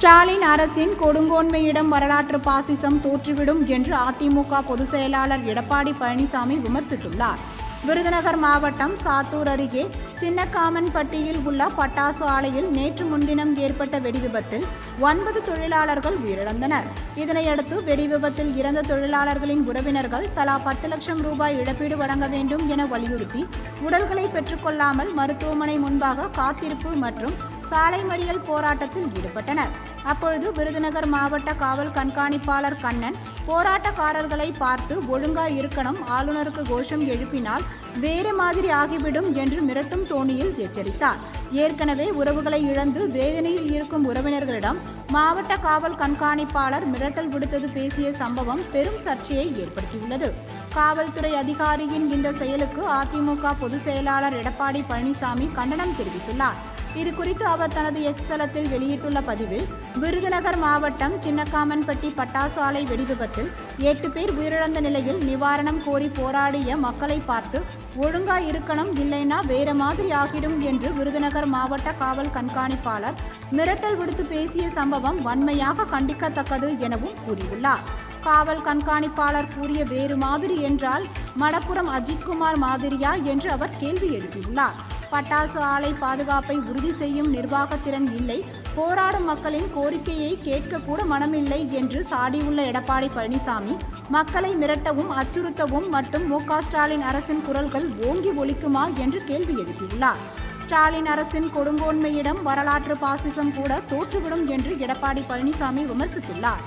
ஸ்டாலின் அரசின் கொடுங்கோன்மையிடம் வரலாற்று பாசிசம் தோற்றுவிடும் என்று அதிமுக பொதுச் செயலாளர் எடப்பாடி பழனிசாமி விமர்சித்துள்ளார். விருதுநகர் மாவட்டம் சாத்தூர் அருகே சின்னக்காமன்பட்டியில் உள்ள பட்டாசு ஆலையில் நேற்று முன்தினம் ஏற்பட்ட வெடிவிபத்தில் 9 தொழிலாளர்கள் உயிரிழந்தனர். இதனையடுத்து வெடிவிபத்தில் இறந்த தொழிலாளர்களின் உறவினர்கள் தலா 10 லட்சம் ரூபாய் இழப்பீடு வழங்க வேண்டும் என வலியுறுத்தி உடல்களை பெற்றுக்கொள்ளாமல் மருத்துவமனை முன்பாக காத்திருப்பு மற்றும் சாலை மறியல் போராட்டத்தில் ஈடுபட்டனர். அப்பொழுது விருதுநகர் மாவட்ட காவல் கண்காணிப்பாளர் கண்ணன் போராட்டக்காரர்களை பார்த்து ஒழுங்கா இருக்கணும், ஆளுநருக்கு கோஷம் எழுப்பினால் வேறு மாதிரி ஆகிவிடும் என்று மிரட்டும் தோணியில் எச்சரித்தார். ஏற்கனவே உறவுகளை இழந்து வேதனையில் இருக்கும் உறவினர்களிடம் மாவட்ட காவல் கண்காணிப்பாளர் மிரட்டல் விடுத்தது பேசிய சம்பவம் பெரும் சர்ச்சையை ஏற்படுத்தியுள்ளது. காவல்துறை அதிகாரியின் இந்த செயலுக்கு அதிமுக பொதுச் செயலாளர் எடப்பாடி பழனிசாமி கண்டனம் தெரிவித்துள்ளார். இதுகுறித்து அவர் தனது எக்ஸ் தளத்தில் வெளியிட்டுள்ள பதிவில், விருதுநகர் மாவட்டம் சின்னக்காமன்பட்டி பட்டாசு ஆலை வெடிவிபத்தில் 8 பேர் உயிரிழந்த நிலையில் நிவாரணம் கோரி போராடிய மக்களை பார்த்து ஒழுங்கா இருக்கணும், இல்லைனா வேற மாதிரி ஆகிடும் என்று விருதுநகர் மாவட்ட காவல் கண்காணிப்பாளர் மிரட்டல் விடுத்து பேசிய சம்பவம் வன்மையாக கண்டிக்கத்தக்கது எனவும் கூறியுள்ளார். காவல் கண்காணிப்பாளர் கூறிய வேறு மாதிரி என்றால் மடப்புரம் அஜித்குமார் மாதிரியா என்று அவர் கேள்வி எழுப்பியுள்ளார். பட்டாசு ஆலை பாதுகாப்பை உறுதி செய்யும் நிர்வாகத்திறன் இல்லை, போராடும் மக்களின் கோரிக்கையை கேட்க கூட மனமில்லை என்று சாடியுள்ள எடப்பாடி பழனிசாமி, மக்களை மிரட்டவும் அச்சுறுத்தவும் மட்டும் மு.க. ஸ்டாலின் அரசின் குரல்கள் ஓங்கி ஒலிக்குமா என்று கேள்வி எழுப்பியுள்ளார். ஸ்டாலின் அரசின் கொடுங்கோன்மையிடம் வரலாற்று பாசிசம் கூட தோற்றுவிடும் என்று எடப்பாடி பழனிசாமி விமர்சித்துள்ளார்.